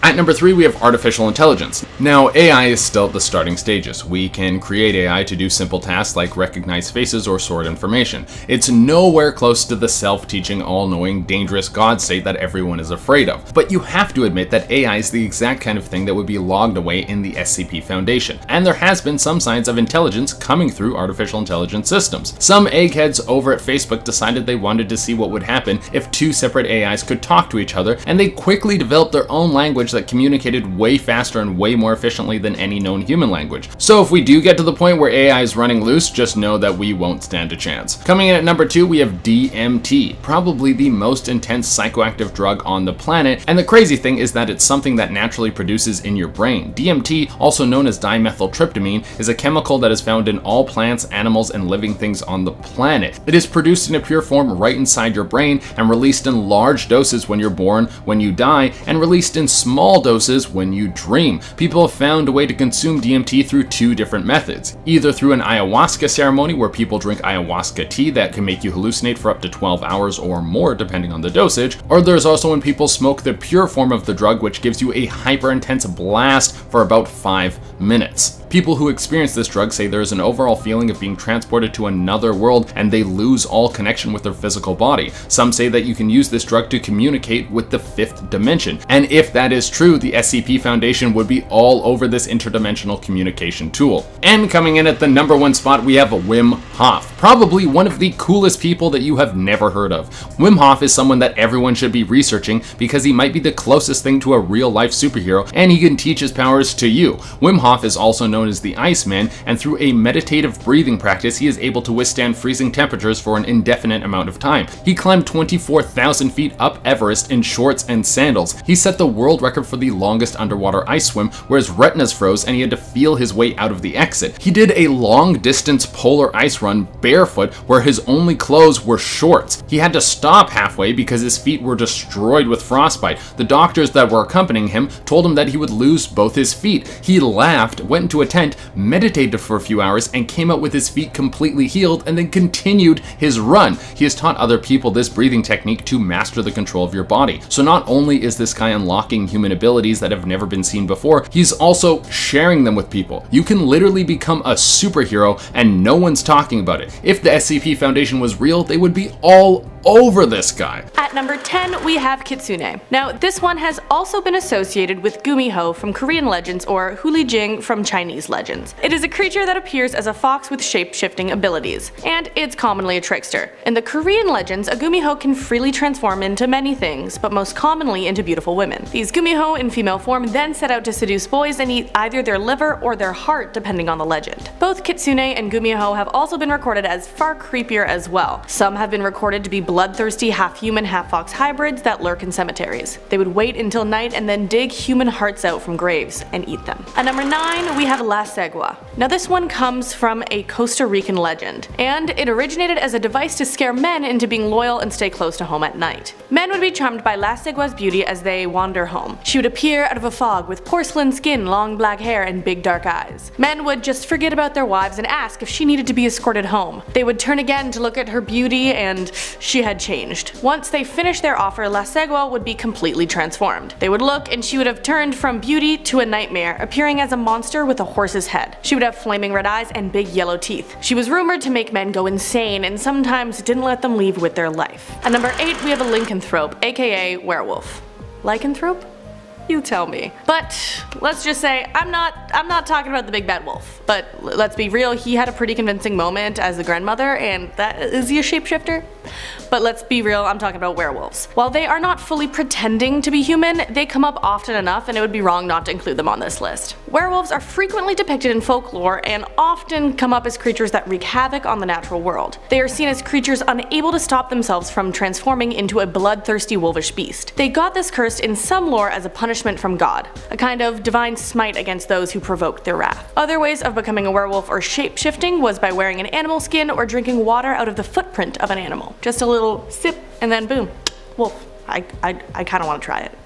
At number 3, we have artificial intelligence. Now, AI is still at the starting stages. We can create AI to do simple tasks like recognize faces or sort information. It's nowhere close to the self-teaching, all-knowing, dangerous God state that everyone is afraid of. But you have to admit that AI is the exact kind of thing that would be logged away in the SCP Foundation, and there has been some signs of intelligence coming through artificial intelligence systems. Some eggheads over at Facebook decided they wanted to see what would happen if 2 separate AIs could talk to each other, and they quickly developed their own language that communicated way faster and way more efficiently than any known human language. So if we do get to the point where AI is running loose, just know that we won't stand a chance. Coming in at number 2, we have DMT, probably the most intense psychoactive drug on the planet, and the crazy thing is that it's something that naturally produces in your brain. DMT, also known as dimethyltryptamine, is a chemical that is found in all plants, animals, and living things on the planet. It is produced in a pure form right inside your brain and released in large doses when you're born, when you die, and released in small doses when you dream. People have found a way to consume DMT through 2 different methods. Either through an ayahuasca ceremony where people drink ayahuasca tea that can make you hallucinate for up to 12 hours or more depending on the dosage, or there's also when people smoke the pure form of the drug, which gives you a hyper-intense blast for about 5 minutes. People who experience this drug say there is an overall feeling of being transported to another world and they lose all connection with their physical body. Some say that you can use this drug to communicate with the 5th dimension. And if that is true, the SCP Foundation would be all over this interdimensional communication tool. And coming in at the number 1 spot, we have Wim Hof, probably one of the coolest people that you have never heard of. Wim Hof is someone that everyone should be researching because he might be the closest thing to a real-life superhero, and he can teach his powers to you. Wim Hof is also known as the Iceman, and through a meditative breathing practice, he is able to withstand freezing temperatures for an indefinite amount of time. He climbed 24,000 feet up Everest in shorts and sandals. He set the world record for the longest underwater ice swim, where his retinas froze and he had to feel his way out of the exit. He did a long-distance polar ice run barefoot, where his only clothes were shorts. He had to stop halfway because his feet were destroyed with frostbite. The doctors that were accompanying him told him that he would lose both his feet. He laughed, went into a tent, meditated for a few hours, and came out with his feet completely healed, and then continued his run. He has taught other people this breathing technique to master the control of your body. So not only is this guy unlocking human abilities that have never been seen before, he's also sharing them with people. You can literally become a superhero and no one's talking about it. If the SCP Foundation was real, they would be all over this guy. At number 10, we have Kitsune. Now, this one has also been associated with Gumiho from Korean legends or Hulijing from Chinese legends. It is a creature that appears as a fox with shape-shifting abilities, and it's commonly a trickster. In the Korean legends, a Gumiho can freely transform into many things, but most commonly into beautiful women. These Gumiho in female form then set out to seduce boys and eat either their liver or their heart depending on the legend. Both Kitsune and Gumiho have also been recorded as far creepier as well. Some have been recorded to be bloodthirsty half-human half-fox hybrids that lurk in cemeteries. They would wait until night and then dig human hearts out from graves and eat them. At number 9, 9, we have La Cegua. Now this one comes from a Costa Rican legend, and it originated as a device to scare men into being loyal and stay close to home at night. Men would be charmed by La Cegua's beauty as they wander home. She would appear out of a fog with porcelain skin, long black hair, and big dark eyes. Men would just forget about their wives and ask if she needed to be escorted home. They would turn again to look at her beauty, and she had changed. Once they finished their offer, La Cegua would be completely transformed. They would look, and she would have turned from beauty to a nightmare, appearing as a monster with a horse's head. She would have flaming red eyes and big yellow teeth. She was rumored to make men go insane and sometimes didn't let them leave with their life. At number 8, we have a lycanthrope, aka werewolf. Lycanthrope? You tell me. But let's just say I'm not talking about the big bad wolf. But let's be real, he had a pretty convincing moment as the grandmother, and is he a shapeshifter? But let's be real, I'm talking about werewolves. While they are not fully pretending to be human, they come up often enough and it would be wrong not to include them on this list. Werewolves are frequently depicted in folklore and often come up as creatures that wreak havoc on the natural world. They are seen as creatures unable to stop themselves from transforming into a bloodthirsty wolvish beast. They got this cursed in some lore as a punishment from God, a kind of divine smite against those who provoked their wrath. Other ways of becoming a werewolf or shape-shifting was by wearing an animal skin or drinking water out of the footprint of an animal. Just a little sip and then boom, wolf. I kind of want to try it.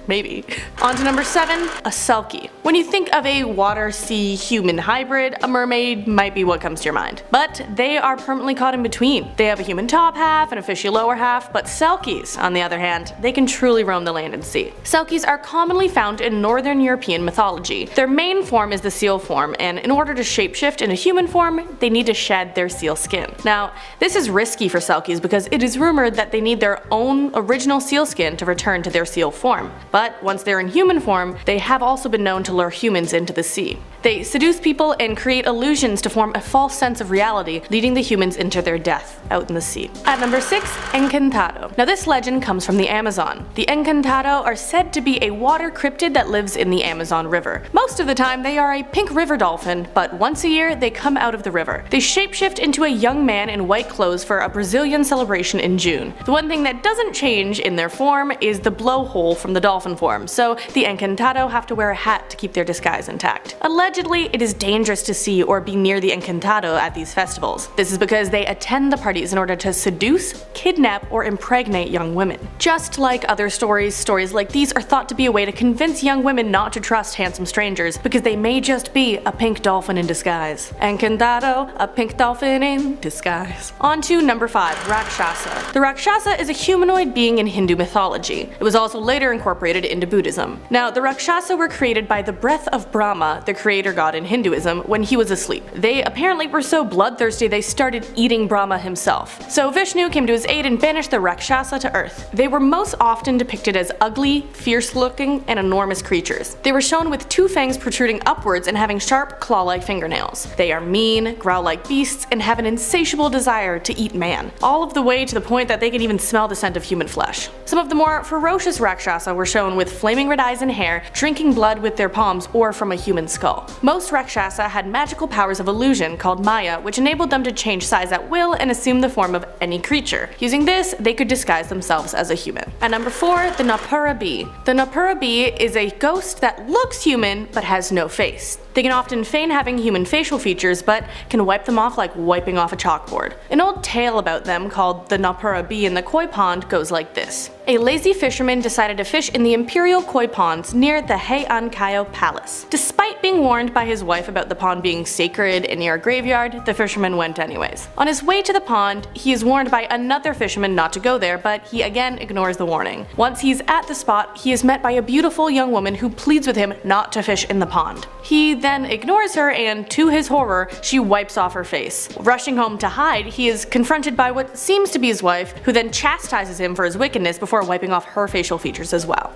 Maybe. On to number 7, a selkie. When you think of a water-sea human hybrid, a mermaid might be what comes to your mind. But they are permanently caught in between. They have a human top half and a fishy lower half, but selkies, on the other hand, they can truly roam the land and sea. Selkies are commonly found in Northern European mythology. Their main form is the seal form, and in order to shapeshift into human form, they need to shed their seal skin. Now, this is risky for selkies because it is rumored that they need their own original seal skin to return to their seal form. But once they're in human form, they have also been known to lure humans into the sea. They seduce people and create illusions to form a false sense of reality, leading the humans into their death out in the sea. At number 6, Encantado. Now this legend comes from the Amazon. The Encantado are said to be a water cryptid that lives in the Amazon River. Most of the time they are a pink river dolphin, but once a year they come out of the river. They shapeshift into a young man in white clothes for a Brazilian celebration in June. The one thing that doesn't change in their form is the blowhole from the dolphin form, so the Encantado have to wear a hat to keep their disguise intact. Allegedly, it is dangerous to see or be near the Encantado at these festivals. This is because they attend the parties in order to seduce, kidnap, or impregnate young women. Just like other stories like these are thought to be a way to convince young women not to trust handsome strangers because they may just be a pink dolphin in disguise. Encantado, a pink dolphin in disguise. On to number 5, Rakshasa. The Rakshasa is a humanoid being in Hindu mythology. It was also later incorporated into Buddhism. Now, the Rakshasa were created by the breath of Brahma, the creator god in Hinduism, when he was asleep. They apparently were so bloodthirsty they started eating Brahma himself. So Vishnu came to his aid and banished the Rakshasa to earth. They were most often depicted as ugly, fierce-looking, and enormous creatures. They were shown with 2 fangs protruding upwards and having sharp, claw-like fingernails. They are mean, growl like beasts, and have an insatiable desire to eat man, all of the way to the point that they can even smell the scent of human flesh. Some of the more ferocious Rakshasa were shown with flaming red eyes and hair, drinking blood with their palms or from a human skull. Most Rakshasa had magical powers of illusion called Maya, which enabled them to change size at will and assume the form of any creature. Using this, they could disguise themselves as a human. At number 4, the Napura bee. The Napura bee is a ghost that looks human but has no face. They can often feign having human facial features, but can wipe them off like wiping off a chalkboard. An old tale about them called the Napura bee in the koi pond goes like this. A lazy fisherman decided to fish in the imperial koi ponds near the Heian-Kaio Palace. Despite being warned by his wife about the pond being sacred and near a graveyard, the fisherman went anyways. On his way to the pond, he is warned by another fisherman not to go there, but he again ignores the warning. Once he's at the spot, he is met by a beautiful young woman who pleads with him not to fish in the pond. He then ignores her and, to his horror, she wipes off her face. Rushing home to hide, he is confronted by what seems to be his wife, who then chastises him for his wickedness before wiping off her facial features as well.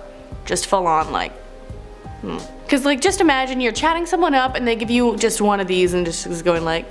Just full on like, Cause like just imagine you're chatting someone up and they give you just one of these and just is going like,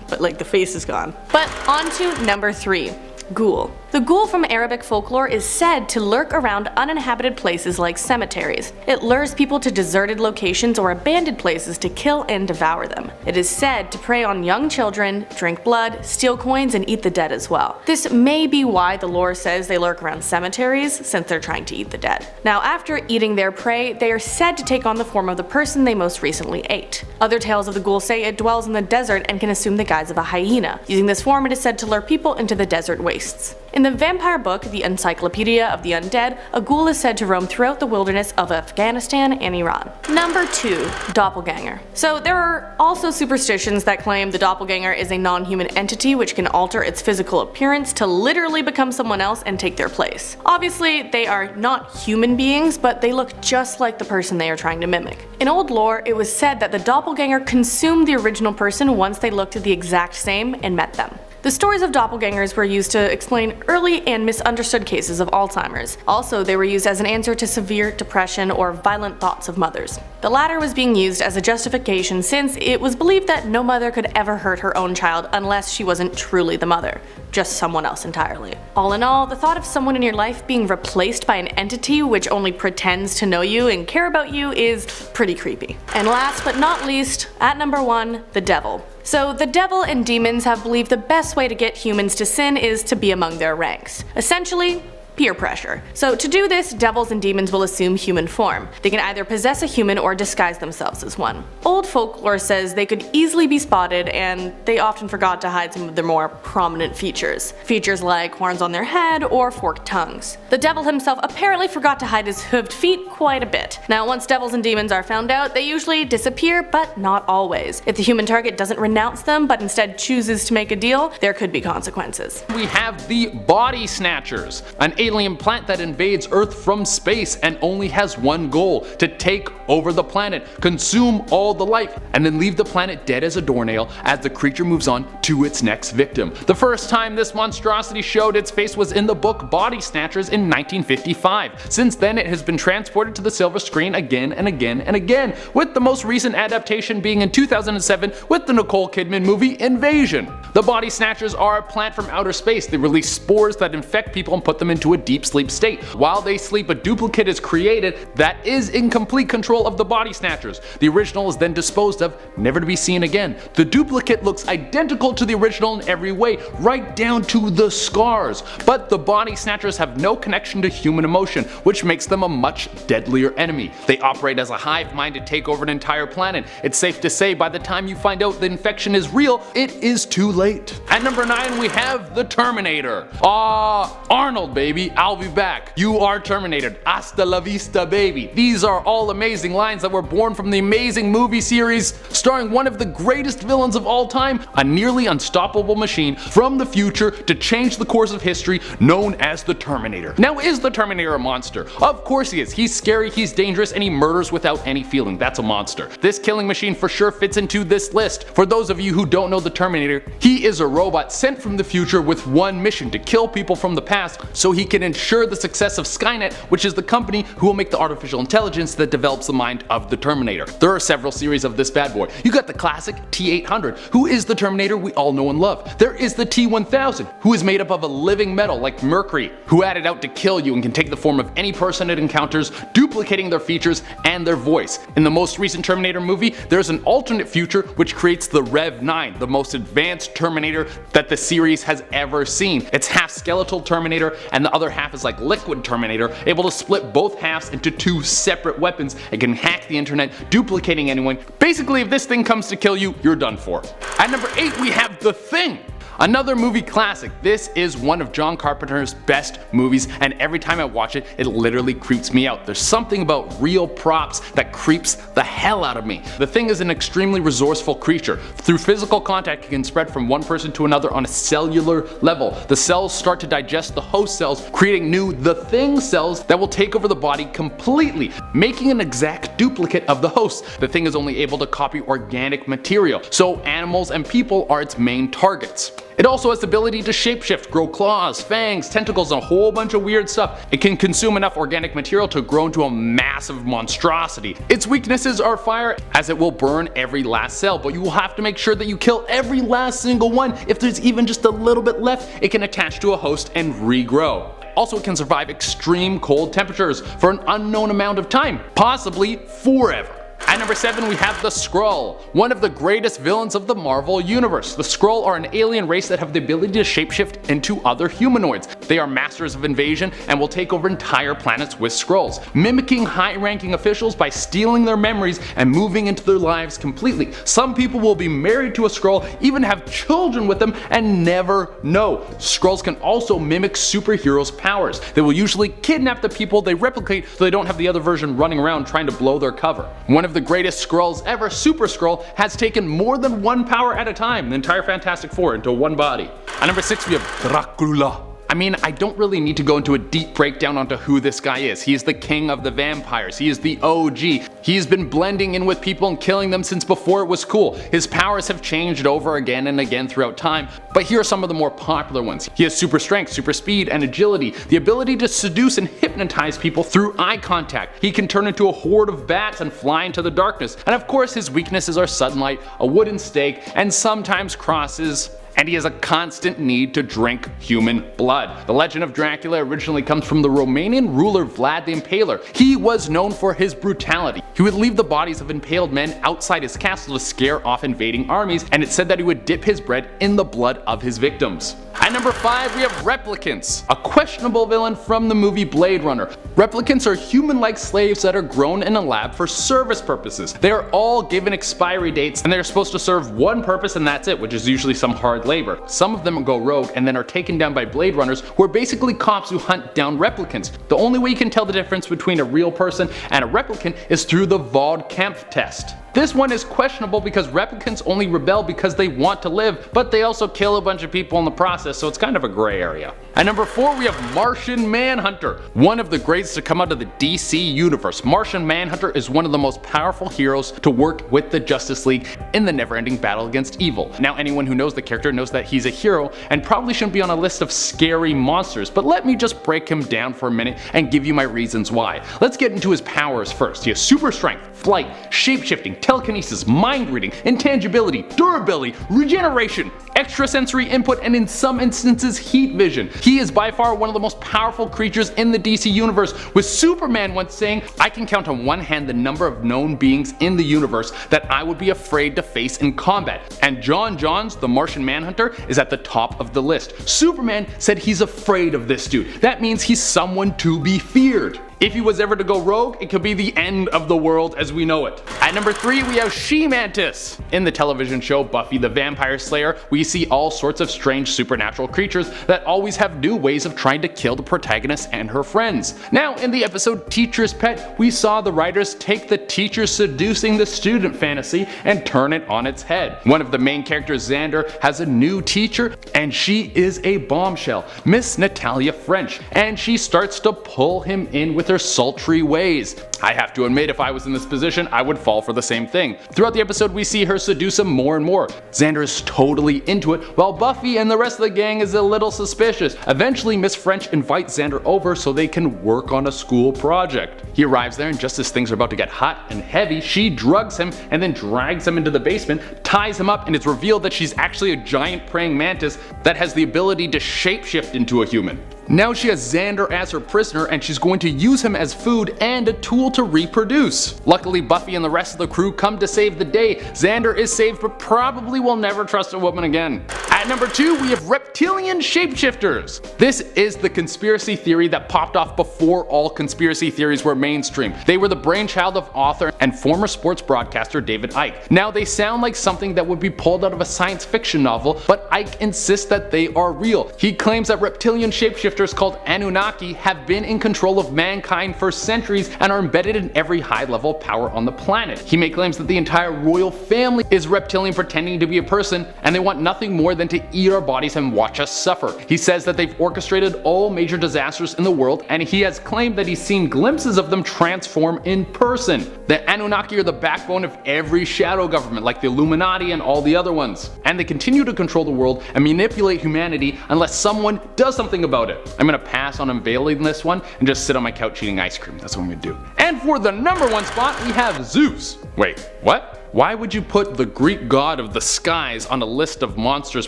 but like the face is gone. But on to number 3. Ghoul. The ghoul from Arabic folklore is said to lurk around uninhabited places like cemeteries. It lures people to deserted locations or abandoned places to kill and devour them. It is said to prey on young children, drink blood, steal coins, and eat the dead as well. This may be why the lore says they lurk around cemeteries, since they're trying to eat the dead. Now, after eating their prey, they are said to take on the form of the person they most recently ate. Other tales of the ghoul say it dwells in the desert and can assume the guise of a hyena. Using this form, it is said to lure people into the desert wastes. In the vampire book, The Encyclopedia of the Undead, a ghoul is said to roam throughout the wilderness of Afghanistan and Iran. Number 2. Doppelganger. So there are also superstitions that claim the doppelganger is a non-human entity which can alter its physical appearance to literally become someone else and take their place. Obviously, they are not human beings, but they look just like the person they are trying to mimic. In old lore, it was said that the doppelganger consumed the original person once they looked the exact same and met them. The stories of doppelgangers were used to explain early and misunderstood cases of Alzheimer's. Also, they were used as an answer to severe depression or violent thoughts of mothers. The latter was being used as a justification since it was believed that no mother could ever hurt her own child unless she wasn't truly the mother, just someone else entirely. All in all, the thought of someone in your life being replaced by an entity which only pretends to know you and care about you is pretty creepy. And last but not least, at number 1, the devil. So the devil and demons have believed the best way to get humans to sin is to be among their ranks. Essentially, peer pressure. So to do this, devils and demons will assume human form. They can either possess a human or disguise themselves as one. Old folklore says they could easily be spotted, and they often forgot to hide some of their more prominent features. Features like horns on their head or forked tongues. The devil himself apparently forgot to hide his hooved feet quite a bit. Now, once devils and demons are found out, they usually disappear, but not always. If the human target doesn't renounce them, but instead chooses to make a deal, there could be consequences. We have the Body Snatchers, an alien plant that invades Earth from space and only has one goal: to take over the planet, consume all the life, and then leave the planet dead as a doornail as the creature moves on to its next victim. The first time this monstrosity showed its face was in the book Body Snatchers in 1955. Since then, it has been transported to the silver screen again and again and again, with the most recent adaptation being in 2007 with the Nicole Kidman movie Invasion. The Body Snatchers are a plant from outer space. They release spores that infect people and put them into a deep sleep state. While they sleep, a duplicate is created that is in complete control of the Body Snatchers. The original is then disposed of, never to be seen again. The duplicate looks identical to the original in every way, right down to the scars. But the Body Snatchers have no connection to human emotion, which makes them a much deadlier enemy. They operate as a hive mind to take over an entire planet. It's safe to say by the time you find out the infection is real, it is too late. At number 9, we have the Terminator. Arnold, baby, I'll be back. You are terminated. Hasta la vista, baby. These are all amazing lines that were born from the amazing movie series starring one of the greatest villains of all time, a nearly unstoppable machine from the future to change the course of history, known as the Terminator. Now, is the Terminator a monster? Of course he is. He's scary, he's dangerous, and he murders without any feeling. That's a monster. This killing machine for sure fits into this list. For those of you who don't know the Terminator, he is a robot sent from the future with one mission: to kill people from the past so he can ensure the success of Skynet, which is the company who will make the artificial intelligence that develops the mind of the Terminator. There are several series of this bad boy. You got the classic T-800, who is the Terminator we all know and love. There is the T-1000, who is made up of a living metal like mercury, who added out to kill you and can take the form of any person it encounters, duplicating their features and their voice. In the most recent Terminator movie, there's an alternate future which creates the Rev-9, the most advanced Terminator that the series has ever seen. It's half skeletal Terminator and the other half is like liquid Terminator, able to split both halves into two separate weapons and can hack the internet, duplicating anyone. Basically, if this thing comes to kill you, you're done for. At number 8, we have The Thing. Another movie classic. This is one of John Carpenter's best movies, and every time I watch it, it literally creeps me out. There's something about real props that creeps the hell out of me. The Thing is an extremely resourceful creature. Through physical contact, it can spread from one person to another on a cellular level. The cells start to digest the host cells, creating new The Thing cells that will take over the body completely, making an exact duplicate of the host. The Thing is only able to copy organic material, so animals and people are its main targets. It also has the ability to shapeshift, grow claws, fangs, tentacles, and a whole bunch of weird stuff. It can consume enough organic material to grow into a massive monstrosity. Its weaknesses are fire, as it will burn every last cell, but you will have to make sure that you kill every last single one. If there's even just a little bit left, it can attach to a host and regrow. Also, it can survive extreme cold temperatures for an unknown amount of time, possibly forever. At number 7 we have the Skrull, one of the greatest villains of the Marvel universe. The Skrull are an alien race that have the ability to shapeshift into other humanoids. They are masters of invasion and will take over entire planets with Skrulls, mimicking high-ranking officials by stealing their memories and moving into their lives completely. Some people will be married to a Skrull, even have children with them, and never know. Skrulls can also mimic superheroes' powers. They will usually kidnap the people they replicate so they don't have the other version running around trying to blow their cover. One of the greatest Skrulls ever, Super Skrull, has taken more than one power at a time, the entire Fantastic Four, into one body. At number 6 we have Dracula. I mean, I don't really need to go into a deep breakdown onto who this guy is. He is the king of the vampires. He is the OG. He's been blending in with people and killing them since before it was cool. His powers have changed over again and again throughout time, but here are some of the more popular ones. He has super strength, super speed, and agility, the ability to seduce and hypnotize people through eye contact. He can turn into a horde of bats and fly into the darkness. And of course his weaknesses are sunlight, a wooden stake, and sometimes crosses. And he has a constant need to drink human blood. The legend of Dracula originally comes from the Romanian ruler Vlad the Impaler. He was known for his brutality. He would leave the bodies of impaled men outside his castle to scare off invading armies, and it said that he would dip his bread in the blood of his victims. At number 5 we have Replicants, a questionable villain from the movie Blade Runner. Replicants are human-like slaves that are grown in a lab for service purposes. They are all given expiry dates and they are supposed to serve one purpose and that's it, which is usually some hard labor. Some of them go rogue and then are taken down by Blade Runners, who are basically cops who hunt down replicants. The only way you can tell the difference between a real person and a replicant is through the Vogt-Kampff test. This one is questionable because replicants only rebel because they want to live, but they also kill a bunch of people in the process, so it's kind of a gray area. At number 4 we have Martian Manhunter, one of the greats to come out of the DC universe. Martian Manhunter is one of the most powerful heroes to work with the Justice League in the never-ending battle against evil. Now anyone who knows the character knows that he's a hero and probably shouldn't be on a list of scary monsters, but let me just break him down for a minute and give you my reasons why. Let's get into his powers first. He has super strength, flight, shapeshifting, telekinesis, mind reading, intangibility, durability, regeneration, extrasensory input, and in some instances heat vision. He is by far one of the most powerful creatures in the DC universe, with Superman once saying, "I can count on one hand the number of known beings in the universe that I would be afraid to face in combat." And John Johns, the Martian Manhunter, is at the top of the list. Superman said he's afraid of this dude. That means he's someone to be feared. If he was ever to go rogue, it could be the end of the world as we know it. At number 3 we have She-Mantis. In the television show Buffy the Vampire Slayer, we see all sorts of strange supernatural creatures that always have new ways of trying to kill the protagonist and her friends. Now in the episode Teacher's Pet, we saw the writers take the teacher seducing the student fantasy and turn it on its head. One of the main characters, Xander, has a new teacher and she is a bombshell, Miss Natalia French, and she starts to pull him in with her sultry ways. I have to admit, if I was in this position, I would fall for the same thing. Throughout the episode we see her seduce him more and more. Xander is totally into it, while Buffy and the rest of the gang is a little suspicious. Eventually Miss French invites Xander over so they can work on a school project. He arrives there and just as things are about to get hot and heavy, she drugs him and then drags him into the basement, ties him up, and it's revealed that she's actually a giant praying mantis that has the ability to shapeshift into a human. Now she has Xander as her prisoner and she's going to use him as food and a tool to reproduce. Luckily Buffy and the rest of the crew come to save the day. Xander is saved but probably will never trust a woman again. At number 2 we have reptilian shapeshifters. This is the conspiracy theory that popped off before all conspiracy theories were mainstream. They were the brainchild of author and former sports broadcaster David Icke. Now they sound like something that would be pulled out of a science fiction novel, but Icke insists that they are real. He claims that reptilian shapeshifters called Anunnaki have been in control of mankind for centuries and are embedded in every high-level power on the planet. He makes claims that the entire royal family is reptilian pretending to be a person, and they want nothing more than to eat our bodies and watch us suffer. He says that they've orchestrated all major disasters in the world, and he has claimed that he's seen glimpses of them transform in person. The Anunnaki are the backbone of every shadow government, like the Illuminati and all the other ones. And they continue to control the world and manipulate humanity unless someone does something about it. I'm gonna pass on unveiling this one and just sit on my couch eating ice cream. That's what I'm gonna do. And for the #1 spot, we have Zeus. Wait, what? Why would you put the Greek god of the skies on a list of monsters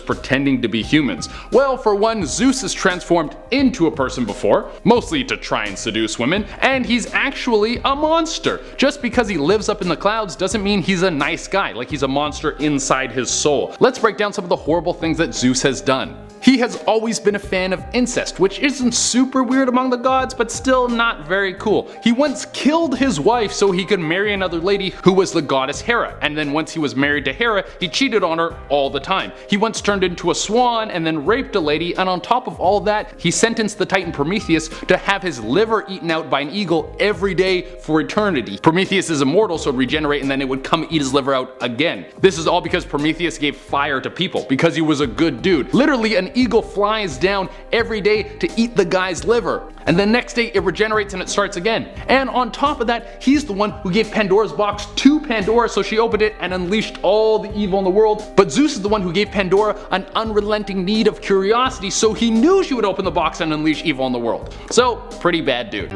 pretending to be humans? Well, for one, Zeus has transformed into a person before, mostly to try and seduce women, and he's actually a monster. Just because he lives up in the clouds doesn't mean he's a nice guy, like he's a monster inside his soul. Let's break down some of the horrible things that Zeus has done. He has always been a fan of incest, which isn't super weird among the gods, but still not very cool. He once killed his wife so he could marry another lady who was the goddess Hera, and then once he was married to Hera, he cheated on her all the time. He once turned into a swan and then raped a lady, and on top of all that, he sentenced the Titan Prometheus to have his liver eaten out by an eagle every day for eternity. Prometheus is immortal, so it'd regenerate and then it would come eat his liver out again. This is all because Prometheus gave fire to people, because he was a good dude. Literally, an eagle flies down every day to eat the guy's liver, and the next day it regenerates and it starts again. And on top of that, he's the one who gave Pandora's box to Pandora so she opened it and unleashed all the evil in the world. But Zeus is the one who gave Pandora an unrelenting need of curiosity, so he knew she would open the box and unleash evil in the world. So, pretty bad dude.